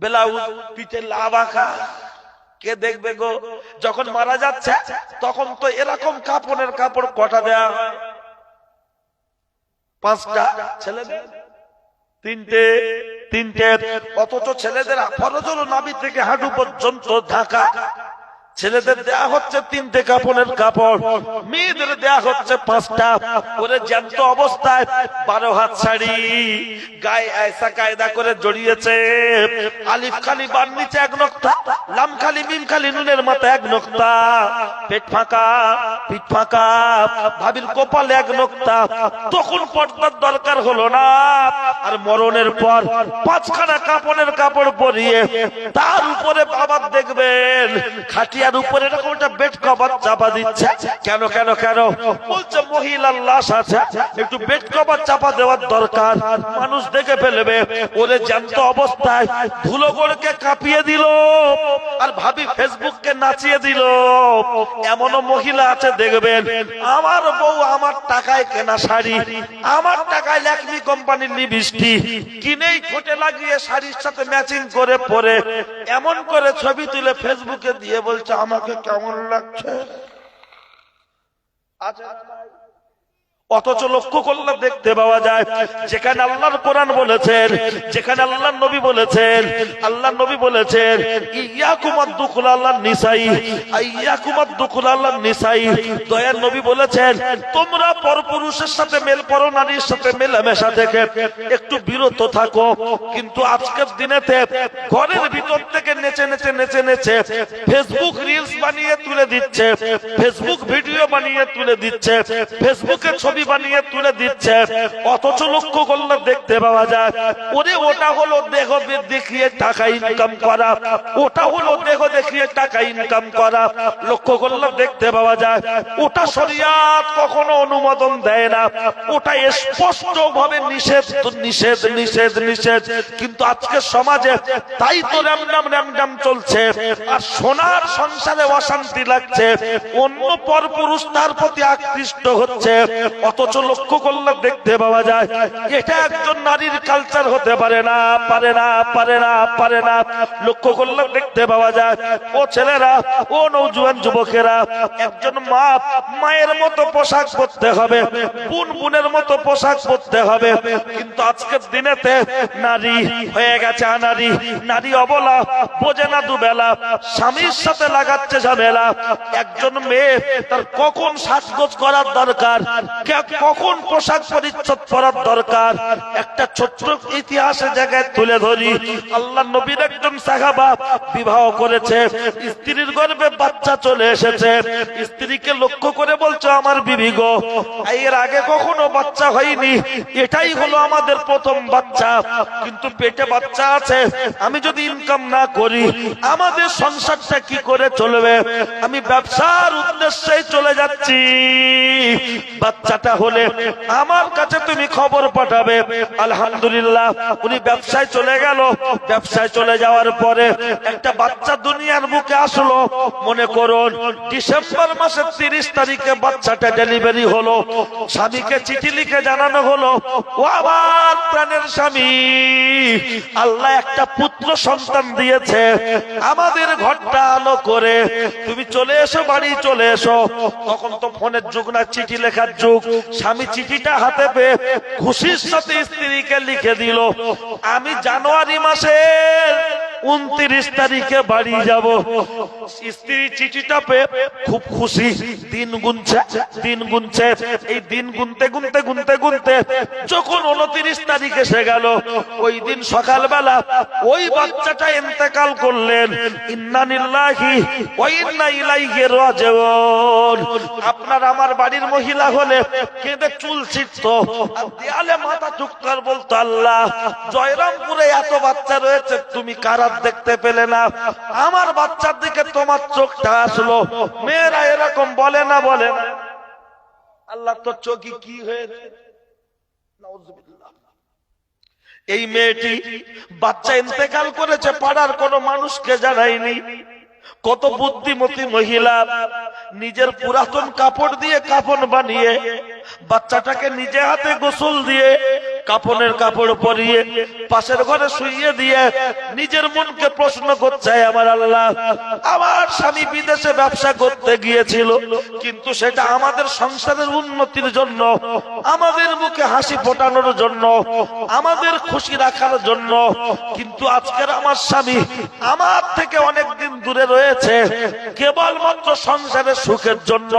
ব্লাউজ পিঠে লাভ আঁকা, কে দেখবে গো? যখন মারা যাচ্ছে তখন তো এরকম কাপড়ের কাপড় কটা দেয়া হয়, 5টা, ছেলেদের 3টে 3টে। অথচ ছেলেদের ফরজ হলো নাভি থেকে হাঁটু পর্যন্ত ঢাকা, ছেলেদের দেয়া হচ্ছে 3টে কাপড়ের কাপড়, মেয়েদের দেয়া হচ্ছে 5টা। ওরে জ্যান্ত অবস্থায় 12 হাত শাড়ি গায়ে ऐसा কায়দা করে জড়িয়েছে। আলিফ খালি বার নিচে 1 নক্তা, লাম খালি মিম খালি নুনের মাথা 1 নক্তা, পেট ফাঁকা পিঠ ফাঁকা, ভাবির কপালে 1 নক্তা। তখন পর্দার দরকার হলো না। আর মরণের পর 5খানা কাপড়ের কাপড় পরিয়ে তার উপরে বাবা দেখবেন খাটিয়ার উপরে এরকম একটা বেড কভার চাপা দিচ্ছে। কেন কেন কেন? বলছে মহিলার লাশ আছে, একটু বেড কভার চাপা দেওয়ার দরকার, মানুষ দেখে ফেলবে। ওরে জ্যান্ত অবস্থায় ধুলোগড়কে কাঁপিয়ে দিল আর ভাবি ফেসবুককে নাচিয়ে দিল। এমনও মহিলা আছে দেখবেন, আমার বউ আমার টাকায় কেনা শাড়ি, আমার টাকায় ল্যাকমি কোম্পানির লিপস্টিক কিনেই ঠোঁটে লাগিয়ে শাড়ির সাথে ম্যাচিং করে পরে এমন করে ছবি তুলে ফেসবুকে দিয়ে বলছে আমাকে কেমন লাগছে। আচ্ছা, অথচ লক্ষ্য করলে দেখতে পাওয়া যায় যেখানে আল্লাহর কোরআন বলেছেন, যেখানে আল্লাহর নবী বলেছেন, আল্লাহর নবী বলেছেন ইয়াকুম আদ-দুখুল আলান নিসাই, ইয়াকুম আদ-দুখুল আলান নিসাই। দয়ার নবী বলেছেন তোমরা পরপুরুষের সাথে মেল পর নারীর সাথে মেলামেশা থেকে একটু বিরত থাকো। কিন্তু আজকের দিনেতে ঘরের ভিতর থেকে নেচে নেচে নেচে নেচে ফেসবুক রিলস বানিয়ে তুলে দিচ্ছে, ফেসবুক ভিডিও বানিয়ে তুলে দিচ্ছে, ফেসবুকে ছবি বানিয়ে তুলে দিচ্ছে। অথচ লক্ষ্য করলে দেখতে পাওয়া যায় ওরে ওটা হলো দেহ দেখিয়ে টাকা ইনকাম করা, ওটা হলো দেহ দেখিয়ে টাকা ইনকাম করা। লক্ষ্য করলে দেখতে পাওয়া যায় ওটা শরিয়াত কখনো অনুমোদন দেয় না, ওটা স্পষ্ট ভাবে নিষেধ নিষেধ নিষেধ নিষেধ। কিন্তু আজকে সমাজে তাই তো র্যামডাম র্যামডাম চলছে। আর সোনার সংসারে অশান্তি লাগছে, অন্য পরপুরুষ তার প্রতি আকৃষ্ট হচ্ছে। অথচ লক্ষ্য করলে দেখতে পাওয়া যায় এটা একজন নারীর কালচার হতে পারে না, পারে না, পারে না, পারে না। লক্ষ্য করলে দেখতে পাওয়া যায় ও ছেলেরা, ও নওজোয়ান যুবকেরা, একজন মা মায়ের মতো পোশাক পরতে হবে, বোন বোনের মতো পোশাক পরতে হবে। কিন্তু আজকের দিনেতে নারী হয়ে গেছে আনারী, নারী অবলা, বোঝে না দুবেলা, স্বামীর সাথে লাগাচ্ছে ঝামেলা। একজন মেয়ে তার কখন সাজগোজ করার দরকার, কখন পোশাক পরিচ্ছদ পরার দরকার, একটা ছোট্ট ইতিহাসের জায়গায় তুলে ধরি। আল্লাহ নবীর একজন সাহাবা বিবাহ করেছে, স্ত্রীর গর্ভে বাচ্চা চলে এসেছে। স্ত্রীকে লক্ষ্য করে বলছো আমার বিবি গো, এর আগে কখনো বাচ্চা হয়নি, এটাই হলো আমাদের প্রথম বাচ্চা। কিন্তু পেটে বাচ্চা আছে, আমি যদি ইনকাম না করি আমাদের সংসারটা কি করে চলবে? আমি ব্যবসার উদ্দেশ্যে চলে যাচ্ছি, বাচ্চাটা হলে আমার কাছে তুমি খবর পাঠাবে। আলহামদুলিল্লাহ উনি ব্যবসায় চলে গেল। ব্যবসায় চলে যাওয়ার পরে একটা বাচ্চা দুনিয়ার বুকে আসলো। মনে করুন ডিসেম্বর মাসের 30 তারিখে বাচ্চাটা ডেলিভারি হলো। স্বামীকে চিঠি লিখে জানানো হলো ও আমার প্রাণের স্বামী, আল্লাহ একটা পুত্র সন্তান দিয়েছে, আমাদের ঘরটা আলো করে তুমি চলে এসো, বাড়ি চলে এসো। তখন তো ফোনের যুগ না, চিঠি লেখার যুগ। স্বামী চিঠিটা হাতে পেয়ে খুশির সাথে স্ত্রীকে লিখে দিল আমি জানুয়ারি মাসের 29 তারিখে বাড়ি যাব। স্ত্রী চিঠিটা পেয়ে খুব খুশি, দিন গুনছে, দিন গুনছে। এই দিন গুনতে গুনতে গুনতে গুনতে যখন 29 তারিখ এসে গেল, ওই দিন সকালবেলা ওই বাচ্চাটা ইন্তেকাল করলেন। ইন্না লিল্লাহি ওয়া ইন্না ইলাইহি রাজিউন। আপনার আমার বাড়ির মহিলা হলে কেঁদে চুল ছিটতো আর দেয়ালে মাথা ঝুঁকতার বলতো আল্লাহ জয়রামপুরে এত বাচ্চা রয়েছে, তুমি কারা দেখতে পেলে না? আমার বাচ্চার দিকে তোমার চোখটা আসলো। মেয়েরা এরকম বলে না, বলে না? আল্লাহ তোর চোখে কি হয়েছে? এই মেয়েটি বাচ্চা ইন্তেকাল করেছে, পাড়ার কোনো মানুষকে জানায়নি। কত বুদ্ধিমতী মহিলা নিজের পুরাতন কাপড় দিয়ে কাফন বানিয়ে বাচ্চাটাকে নিজে হাতে গোসল দিয়ে কাপড়ের কাপড় পরিয়ে পাশের ঘরে শুইয়ে দিয়ে নিজের মনকে প্রশ্ন করছে, আমার আল্লাহ, আমার স্বামী বিদেশে ব্যবসা করতে গিয়েছিল, কিন্তু সেটা আমাদের সংসারের উন্নতির জন্য, আমাদের মুখে হাসি ফোটানোর জন্য, আমাদের খুশি রাখার জন্য, কিন্তু আজকের আমার স্বামী আমার থেকে অনেক দিন দূরে রয়েছে কেবলমাত্র সংসারের সুখের জন্য,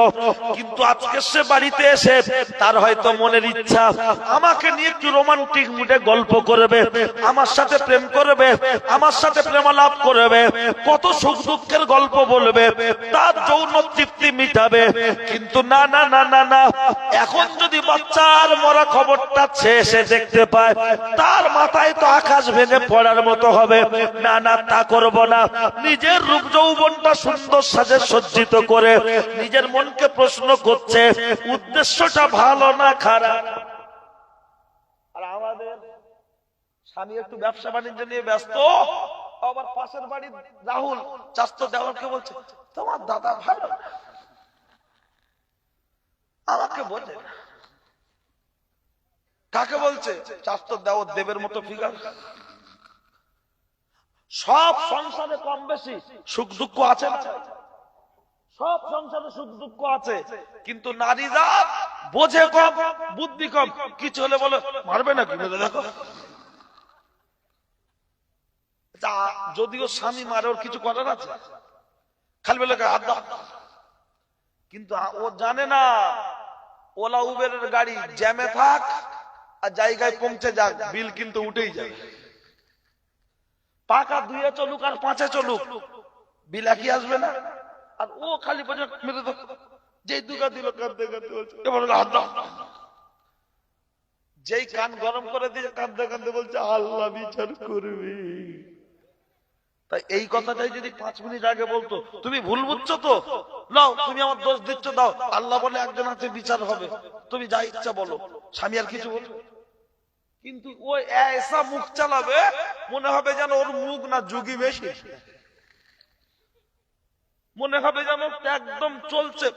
কিন্তু আজকে সে বাড়িতে এসে তার হয়তো মনের ইচ্ছা আমাকে নিয়ে একটু রোমান্টিক মুডে গল্প করবে, আমার সাথে প্রেম করবে, আমার সাথে প্রেমালাপ করবে, কত সুখ দুঃখের গল্প বলবে, তার যৌন তৃপ্তি মিটাবে। কিন্তু না না না না না, এখন যদি বাচ্চার মরা খবরটা এসে দেখতে পায়, তার মাথায় তো আকাশ ভেঙে পড়ার মতো হবে। না না, তা করব না। নিজের রূপ যৌবনটা সুন্দর সাজে সজ্জিত করে নিজের মনকে প্রশ্ন করছে, উদ্দেশ্যটা ভালো না খারাপ। আর আমাদের স্বামী একটু ব্যবসা বাণিজ্য নিয়ে ব্যস্ত, আবার পাশের বাড়ির রাহুল চাস্ত দেওয়ারকে বলছে, তোমার দাদা ভালো, আমাকে বলে। কাকে বলছে? চাস্ত দেওয়ার দেবের মতো ফিগার। সব সংসারে কম বেশি সুখ দুঃখ আছে, সব সংসারে সুখ দুঃখ আছে, কিন্তু নারী জাত বোঝে কম, বুদ্ধি কম। কিছু হলে বলে মারবে না, কি দেখো, যদিও স্বামী মারে ওর কিছু করার আছে, খালি বলে হাত দাও। কিন্তু ও জানে না ওলা উবেরের গাড়ি জ্যামে থাক আর জায়গায় পৌঁছে যাক, বিল কিন্তু উঠেই যাবে। পাকা দুয়ে চলুক আর পাঁচে চলুক, বিল একই আসবে না। আর ও খালি বোঝে মেরে দাও, যেই দুগা দিল কাঁদতে কাঁদতে বলছে এবার হাত দাও। যেই কান গরম করে দিয়ে কাঁদতে কাঁদতে বলছে আল্লাহ বিচার করবে। তাই এই কথাটাই যদি 5 মিনিট আগে বলতো, তুমি ভুল বুঝছো তো, নাও তুমি আমার দোষ দিচ্ছ, দাও, আল্লাহ বলে একজন আছে, বিচার হবে, তুমি যা ইচ্ছা বলো, স্বামী আর কিছু বলবে। কিন্তু ওই এসা মুখ চালাবে, মনে হবে যেন ওর মুখ না যুগি বেশি, মনে হবে যেন একদম চলছে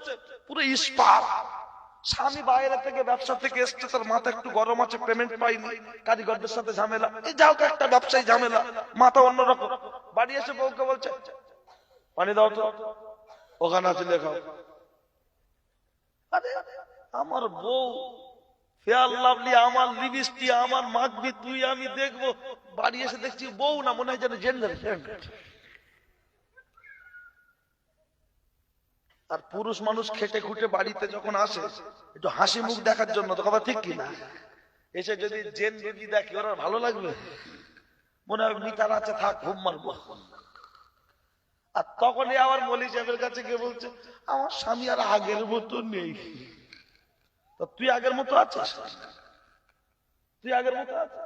পুরো ইস্পাত। স্বামী বাইরে থেকে ব্যবসা থেকে এসছে, তার মাথা একটু গরম আছে, পেমেন্ট পাইনি, কারিগরদের সাথে ঝামেলা, এই যাও তো একটা ব্যবসায়ী ঝামেলা, মাথা অন্যরকম। বাড়ি এসে বউকে বলছে পানি দাও তো, ওখানে আছে লেখাও। আরে আমার বউ ফেয়ার লাভলি, আমার লিপস্টি, আমার মাখবি তুই আমি দেখবো, বাড়ি এসে দেখছি বউ না, মনে হয় যেন জেন্ডার। আর পুরুষ মানুষ খেটে খুটে বাড়িতে যখন আসে একটু হাসি মুখ দেখার জন্য, তো কথা ঠিক কিনা? এসে যদি জেন রুগী দেখে, ওরা ভালো লাগবে, মনে হয় মিটার আছে, থাক ঘুম মারবো। আর তখনই আমার মলি সাহেবের কাছে গিয়ে বলছে আমার স্বামী আর আগের মতো নেই। তো তুই আগের মতো আছিস? তুই আগের মতো আছিস?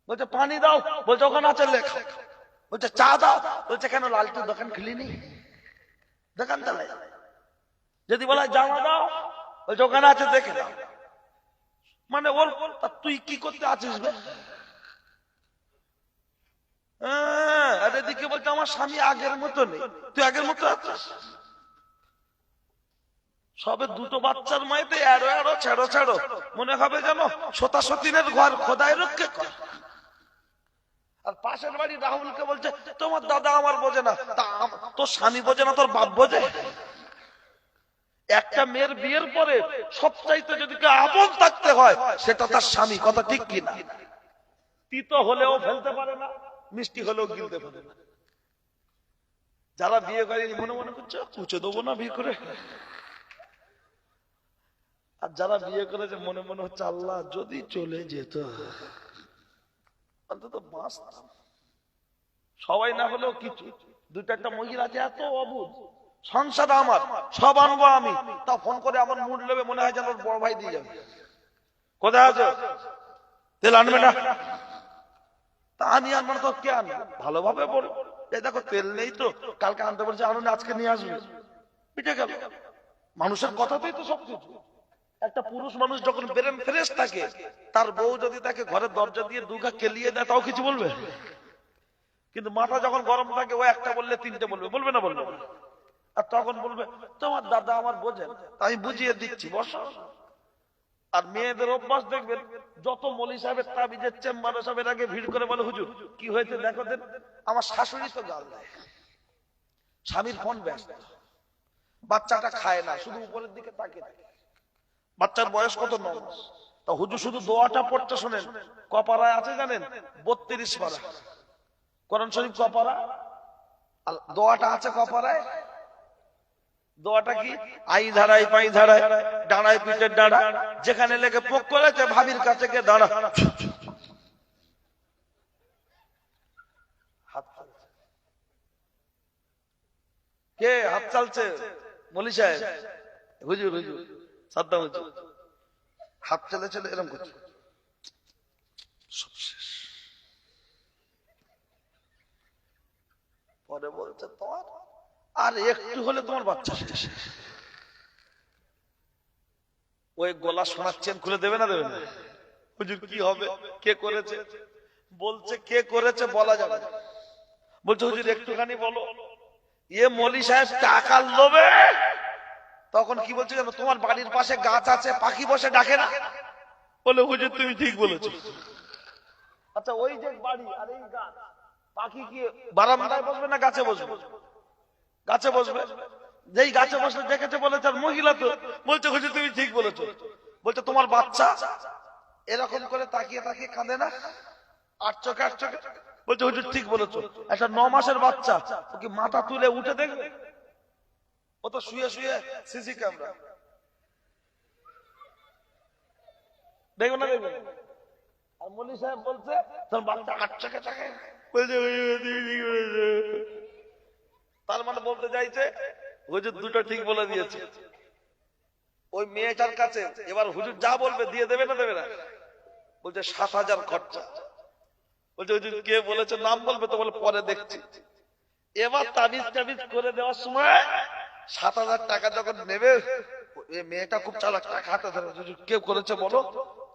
বলছে পানি দাও, বলছে ওখানে আছে লেখা। বলছে চা দাও, বলছে কেন লালটুর দোকান খুলিনি, দোকান চালাই। যদি বলা জামা দাও, বলছে ওখানে আছে দেখে দাও। মানে ওর তুই কি করতে আছিস? এদিকে বলছে আমার স্বামী আগের মতো নেই, তুই আগের মতো আছিস। সবে দুটো বাচ্চার মায়েতে এড়ো এড়ো ছেড়ো ছেড়ো, মনে হবে যেন সতা সতীনের ঘর খোদায় রক্ষে কর। আর পাশের বাড়ি রাহুলকে বলছে তোমার দাদা আমার বোঝে না, তোর স্বামী বোঝে না, তোর বাপ বোঝে। একটা মেয়ের বিয়ের পরে সবচাইতে যদি কেউ আপন থাকতে হয় সেটা তার স্বামী, কথা ঠিক কিনা? তিতো হলেও ফেলতে পারে না, মিষ্টি হলেও গিলতে পারে না। যারা বিয়ে করে মনে মনে করছে কুচে দেবো না বিয়ে করে, আর যারা বিয়ে করেছে মনে মনে হচ্ছে আল্লাহ যদি চলে যেত অন্তত বাঁচতাম। সবাই না হলেও কিছু, দুটো একটা মহিলা আছে এত অবুধ, সংসার আমার সব আনবো আমি, তা ফোন করে আমার মুড নেবে, মনে হয় যেন ওর বড় ভাই দিয়ে যাবে। কোথায় আছে? তেল আনবে না? তা আমি আনবো না তো কে আনবে? ভালোভাবে বলো, এই দেখো তেল নেই তো, কালকে আনতে বলছে আনুন, আজকে নিয়ে আসবে, পিঠে গেল। মানুষের কথাতেই তো সবকিছু। একটা পুরুষ মানুষ যখন ব্রেন ফ্রেশ থাকে, তার বউ যদি তাকে ঘরের দরজা দিয়ে দুঘা কেলিয়ে দেয় তাও কিছু বলবে, কিন্তু মাথা যখন গরম থাকে ও একটা বললে তিনটে বলবে, বলবে না? বলবে। আর তখন বলবে তোমার দাদা আমার বোঝেন, আমি বুঝিয়ে দিচ্ছি, বসো। আর মেয়েদের অভ্যাস দেখবেন, যত মৌলী সাহেবের তাবিজের চেম্বারে সাহেবের আগে ভিড় করে বলে, হুজুর কি হয়েছে দেখো দেন। আমার শাশুড়ি তো গাল দেয়, স্বামীর ফোন ব্যস্ত, বাচ্চাটা খায় না, শুধু উপরের দিকে তাকিয়ে থাকে। বাচ্চার বয়স কত? 9 মাস। তা হুজুর শুধু দোয়াটা পড়তে শোনেন, কপারায় আছে জানেন 32 পারা কোরআন শরীফ কপারা, আর দোয়াটা আছে কপারায়। দোয়াটা কি? আই ধারায় পাই ধারায় ডানায় পিঠের ডানা, যেখানে লেগে পোক করেছে ভাবির কাছে গিয়ে দাঁড়া। হাত চালছে। কে হাত চালছে? মৌলী সাহেব, হুজুর হুজুর সাদ্দাম হুজুর হাত চলে চলে এরকম করছে, সব শেষ। পরে বলছে তোমার আর একটু হলে তোমার বাচ্চা শেষ। ওই গলা সোনার চেন খুলে দেবে না দেবে না? হুজুর কি হবে? কে করেছে? বলছে কে করেছে বলা যাবে না। বলছে হুজুর একটুখানি বলো। এ মৌলী সাহেব টাকার লোভে তখন কি বলছে জানো? তোমার বাড়ির পাশে গাছ আছে, পাখি বসে ডাকে না? বলে হুজুর তুমি ঠিক বলেছো। আচ্ছা ওই যে বাড়ি আর এই গাছ, পাখি কি বারান্দায় বসবে না গাছে বসবে? গাছে বসবে। যেই গাছে বসলে দেখেছে বলেছে আর মহিলা তো। বলছে হুজুর তুমি ঠিক বলেছো। বলছে তোমার বাচ্চা এরকম করে তাকিয়ে তাকিয়ে কাঁদে না, আর চোখে আর চোখে? বলছে হুজুর ঠিক বলেছো। একটা 9 মাসের বাচ্চা, ও কি মাথা তুলে উঠে দেখবে? ও তো শুয়ে শুয়ে সিসি ক্যামেরা দেখবে না দেখবে। আর মৌলী সাহেব বলছে তোর বাচ্চা আর চোখে চোখে। বলছে তার মানে বলতে চাইছে হুজুর দুটো ঠিক বলে দিয়েছে। ওই মেয়েটার কাছে এবার হুজুর যা বলবে দিয়ে দেবে না দেবে না? বলছে 7,000 খরচা। বলছে হুজুর কে বলেছে? নাম বলবে তো? বলে পরে দেখছি। এবার তাবিজ টাবিজ করে দেওয়ার সময় 7,000 টাকা যখন নেবে, মেয়েটা খুব চালাক, টাকা হাতে ধরে হুজুর কে করেছে বলো।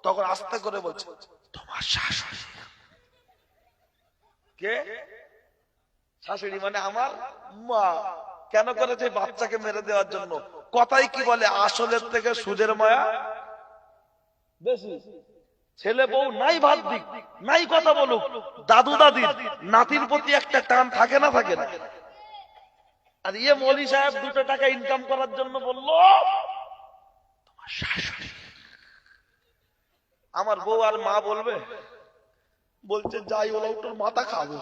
তখন আস্তে করে বলছে তোমার শাশুড়ি। কে? শাশুড়ি মানে আমার মা। কেন করেছে? বাচ্চাকে মেরে দেওয়ার জন্য। কথাই কি বলে, আসলের থেকে সুদের মায়া বেশি। ছেলে বউ নাই ভাত দিক, নাই কথা বলুক, দাদু দাদির নাতির প্রতি একটা টান থাকে না থাকে না? আর ইয়ে মৌলী সাহেব 2 টাকা ইনকাম করার জন্য বললো তোমার শাশুড়ি। আমার বউ আর মা বলবে? বলছে যাই ওলা তোর মাথা খাবো।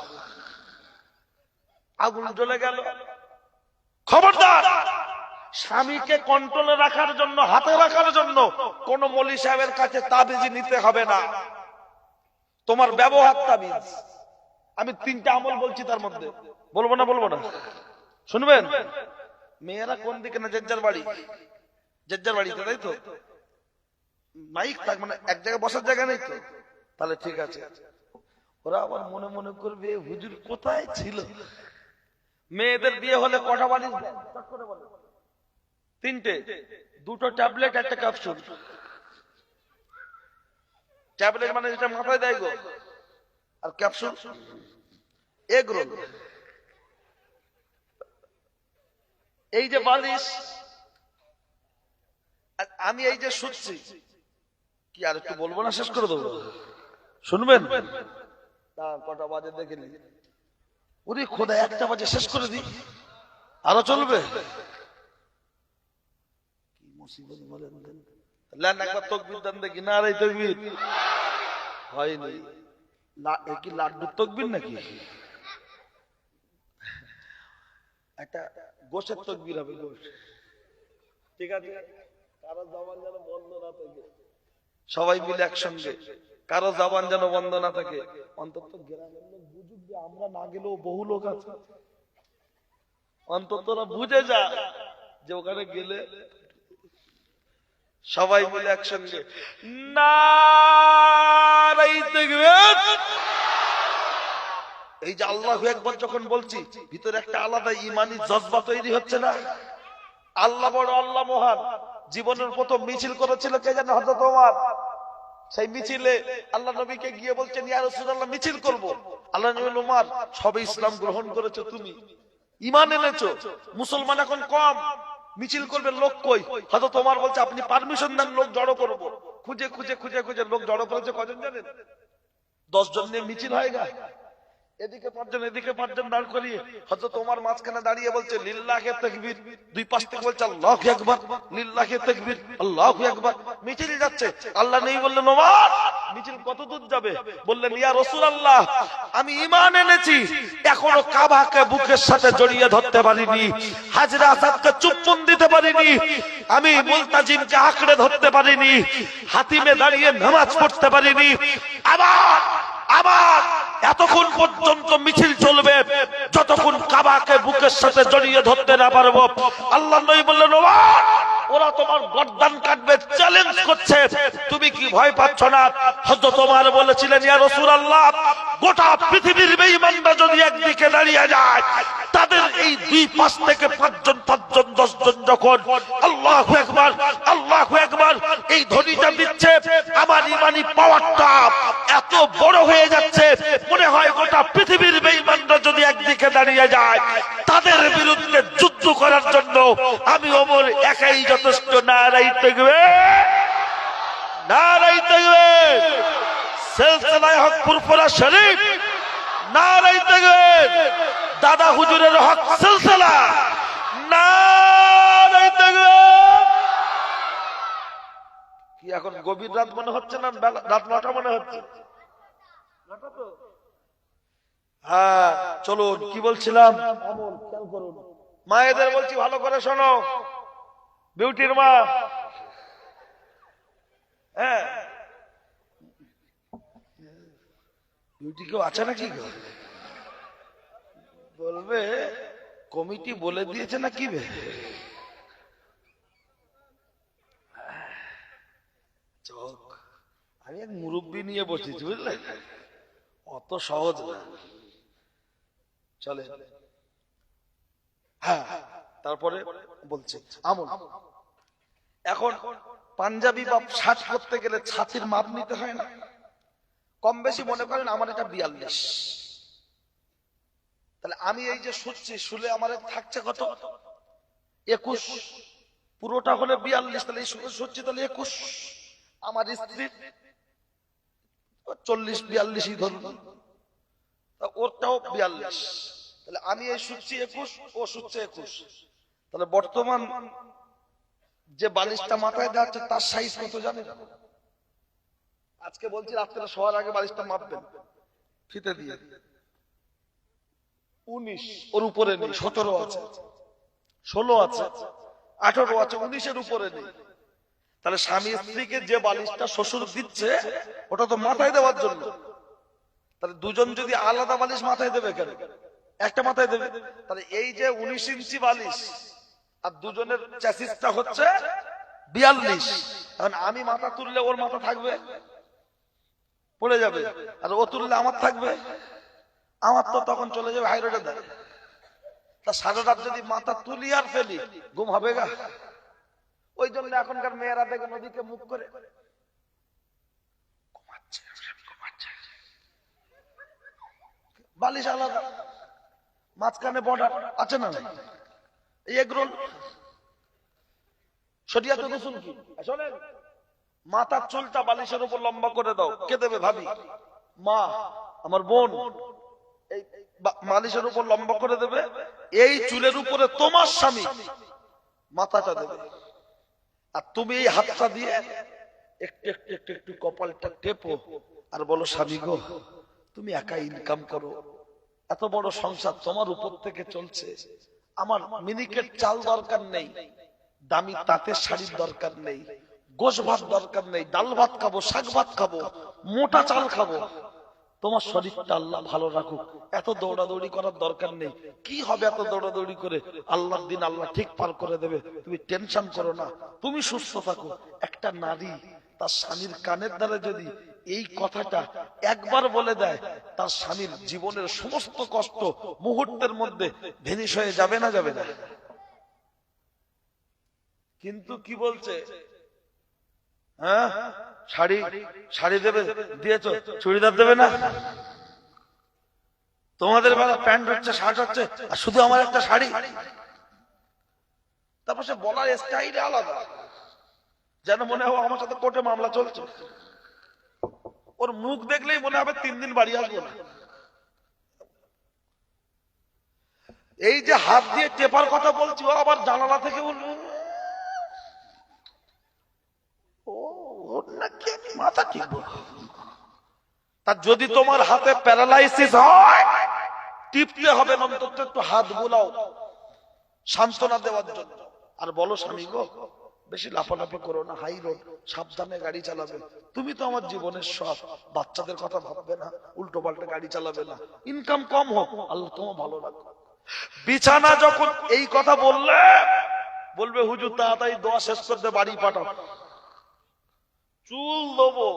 আগুন জ্বলে গেল। খবরদার, স্বামীকে কন্ট্রোলে রাখার জন্য, হাতে রাখার জন্য কোন মৌলী সাহেবের কাছে তাবিজ নিতে হবে না। তোমার ব্যবহার তাবিজ। আমি 3টা আমল বলছি, তার মধ্যে বলবো না বলবো না শুনবেন? মেয়েরা কোন দিকে না জেজ্জার বাড়ি, জেজ্জার বাড়িতে, তাই তো? মাইক থাক মানে এক জায়গায় বসার জায়গা নেই তো? তাহলে ঠিক আছে। ওরা আবার মনে মনে করবে হুজুর কোথায় ছিল। মেয়েদের বিয়ে হলে কটা বাড়ি? 3টে, 2টো ট্যাবলেট, একটা ক্যাপসুল। ট্যাবলেট মানে যেটা মাথায় দেয় গো, আর ক্যাপসুল এগ রোল। এই যে বালিশ, আমি এই যে শুচ্ছি, কি আর একটু বলবো না? শেষ করে দেবো, শুনবেন? কটা বাজে দেখে নি। ওরে খোদা, 1টা বাজে, শেষ করে দি, আরো চলবে? কি মুসিবত বলেন। একবার তকবীর দেন দেখি। না রে তকবীর হয়নি। কি লাড্ডুর তকবীর নাকি? একটা গোশের তকবীর হবে, গোশ। ঠিক আছে, কারো জবান যেন বন্ধ না থাকে, সবাই মিলে একসঙ্গে। কারো জবান যেন বন্ধ না থাকে। অন্তত গ্রামের লোক বুঝুক যে আমরা না গেলেও বহু লোক আছে। অন্তত ওরা বুঝে যায় যে ওখানে গেলে সবাই মিলে একসঙ্গে নারায়ে তাকবীর। এই যে আল্লাহু আকবার যখন বলছি, ভিতরে একটা আলাদা ঈমানি জজবা তৈরি হচ্ছে না? আল্লাহ বড়, আল্লাহ মহান। জীবনের প্রথম মিছিল করেছিল কে জানে? হযরত ওমর। সেই মিছিলে আল্লাহ নবীকে গিয়ে বলছেন ইয়া রাসূলুল্লাহ মিছিল করব। আল্লাহ নবী বললেন ওমর, সবে ইসলাম গ্রহণ করেছো, তুমি ঈমান এনেছো, মুসলমান এখন কম, মিছিল করবে লোক কই? হযরত ওমর বলছে আপনি পারমিশন দেন, লোক জড়ো করব। খুঁজে খুঁজে খুঁজে খুঁজে লোক জড়ো করেছে কজন জানেন? 10 জন নিয়ে মিছিল হয় গা, এদিকে 5 জন এদিকে 5 জন দাঁড় করিয়ে হয়তো তোমার মাঝখানে দাঁড়িয়ে বলছে লিল্লাহে তাকবীর, দুই পাশ থেকে বলছে আল্লাহু আকবার, লিল্লাহে তাকবীর, আল্লাহু আকবার। মিছিল যাচ্ছে, আল্লাহ নেই বললেন ওমর মিছিল কত দূর যাবে? বললেন ইয়া রাসূলুল্লাহ আমি ঈমান এনেছি, এখনো কাবাকে বুকের সাথে জড়িয়ে ধরতে পারিনি, হাজরা আসাদকে চুম্বন দিতে পারিনি, আমি মুলতাজিমকে আঁকড়ে ধরতে পারিনি, হাতিমে দাঁড়িয়ে নামাজ পড়তে পারিনি। আবার আবার এতক্ষণ পর্যন্ত মিছিল চলবে যতক্ষণ কাবাকে বুকের সাথে জড়িয়ে ধরতে না পারবো। আল্লাহ নবী বললেন ওমর ওরা তোমার গর্দান কাটবে, চ্যালেঞ্জ করছে, তুমি কি ভয় পাচ্ছ না? হযরত ওমর বলেছিলেন ইয়া রাসূলুল্লাহ গোটা পৃথিবীর বেঈমানরা যদি একদিকে দাঁড়িয়ে যায়, তাদের এই দুই পাশ থেকে 5 জন 10 জন যখন আল্লাহু আকবার আল্লাহু আকবার এই ধ্বনিটা দিচ্ছে, আমার ঈমানি পাওয়ারটা এত বড় হয়ে যাচ্ছে, মনে হয় গোটা পৃথিবীর বেঈমানরা যদি একদিকে দাঁড়িয়ে যায়, তাদের বিরুদ্ধে যুদ্ধ করার জন্য আমি ওমর একাই যথেষ্ট। নারায়ে তাকবীর, নারায়ে তাকবীর, সিলসিলায়ে হক ফুরফুরা শরীফ, নারায়ে তাকবীর, দাদা হুজুরের হক সিলসিলা, নারায়ে তাকবীর। কি এখন গভীর রাত মনে হচ্ছে না রাত 9টা মনে হচ্ছে? হ্যাঁ চলুন, কি বলছিলাম? মায়েদের বলছি ভালো করে শোনো, বিউটির মা, হ্যাঁ বিউটি কেউ আছে নাকি? বলবে কমিটি বলে দিয়েছে না কি? চোখ আমি এক মুরব্বী নিয়ে বসেছি বুঝলেন, অত সহজ না। চলে হ্যাঁ, তারপরে বলছে আমল। এখন পাঞ্জাবি বা শার্ট করতে গেলে ছাতির মাপ নিতে হয় না? কম বেশি মনে করেন আমার এটা 42, তাহলে আমি এই যে শুচ্ছি, শুলে আমার থাকছে কত? 21, পুরোটা হলে 42, তাহলে এই শুচ্ছি তাহলে 21। আমার স্ত্রী 40-42 ধরুন, ওরটাও 42, তাহলে আমি এই শুচ্ছি 21, ও শুচ্ছে 21, তাহলে বর্তমান যে বালিশটা মাথায় দেওয়া হচ্ছে তার সাইজ কত জানেন? আজকে বলছি রাত্রে শোয়ার আগে বালিশটা মাপবেন ফিতে দিয়ে, 19, ওর উপরে নেই, 17 আছে, 16 আছে, 18 আছে, 19-এর উপরে নেই। তাহলে স্বামী স্ত্রীকে যে বালিশটা শ্বশুর দিচ্ছে ওটা তো মাথায় দেওয়ার জন্য, তাহলে দুজন যদি আলাদা বালিশ মাথায় দেবে কেন? একটা মাথায় দেবে। তাহলে এই যে 19 ইঞ্চি বালিশ আর দুজনের চ্যাসিসটা হচ্ছে 42, এখন আমি মাথা তুললে ওর মাথা থাকবে, পড়ে যাবে, আর ও তুললে আমার থাকবে, আমার তো তখন চলে যাবে হাই রোডে দেয়। তা সারা রাত যদি মাথা তুলি আর ফেলি ঘুম হবে গা? ওই জন্য এখনকার মেয়েরা দেখে নদীকে মুখ করে বালিশ আলাদা, মাঝখানে বর্ডার আছে না? এগরোল শরিয়াতে রসুল কি শোনেন, মাথার চুলটা বালিশের উপর লম্বা করে দাও। কে দেবে? ভাবি, মা, আমার বোন, এই বালিশের উপর লম্বা করে দেবে। এই চুলের উপরে তোমার স্বামী মাথাটা দেবে, আর তুমি এই হাতটা দিয়ে একটু একটু একটু একটু কপালটা টেপো আর বলো স্বামী গো তুমি একা ইনকাম করো, এত বড় সংসার তোমার উপর থেকে চলছে, আমার মিনিকেট চাল দরকার নেই, দামি তাঁতের শাড়ির দরকার নেই, গোশ ভাত দরকার নেই, ডাল ভাত খাবো, শাক ভাত খাবো, মোটা চাল খাবো, তোমার শরীরটা আল্লাহ ভালো রাখুক, এত দৌড়াদৌড়ি করার দরকার নেই। কি হবে এত দৌড়াদৌড়ি করে? আল্লাহর দিন আল্লাহ ঠিক পার করে দেবে, তুমি টেনশন করো না, তুমি সুস্থ থাকো। একটা নারী তার স্বামীর কানের দ্বারা যদি এই কথাটা একবার বলে দেয়, তার স্বামীর জীবনের সমস্ত কষ্ট মুহূর্তের মধ্যে ভেনিশ হয়ে যাবে না যাবে না? কিন্তু কি বলছে? হ্যাঁ, শাড়ি শাড়ি দেবে, দিয়েছো, চুড়িদার দেবে না? তোমাদের বেলা প্যান্ট হচ্ছে, শার্ট হচ্ছে, আর শুধু আমার একটা শাড়ি। তারপর সে বলার স্টাইল আলাদা, যেন মনে হয় আমার সাথে কোর্টে মামলা চলছে। ওর মুখ দেখলেই মনে হবে 3 দিন বাড়ি আসবো না। এই যে হাত দিয়ে টেপার কথা বলছি, ও আবার জানালা থেকে বলবে ও ওর নাকি আমি মাথা টিপবো। তার যদি তোমার হাতে প্যারালাইসিস হয়, টিপতে হবে না, অন্তত একটু হাত বুলাও সান্ত্বনা দেওয়ার জন্য। আর বলো স্বামী গো, বেশি লাফালাফি করো না, হাই রোড সাবধানে গাড়ি চালাবে। তুমি তো আমার জীবনের সব, বাচ্চাদের কথা ভাববে না, উল্টো পাল্টা গাড়ি চালাবে না, ইনকাম কম হোক, আল্লাহ তোমার ভালো রাখো। বিছানা যখন এই কথা বললে, বলবে হুজুর তাড়াতাড়ি দোয়া শেষ করতে বাড়ি পাঠাও। চুল দেবো,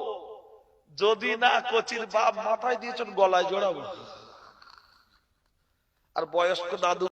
যদি না কচির বাপ মাথায় দিয়েছেন গলায় জড়াবো। আর বয়স্ক দাদু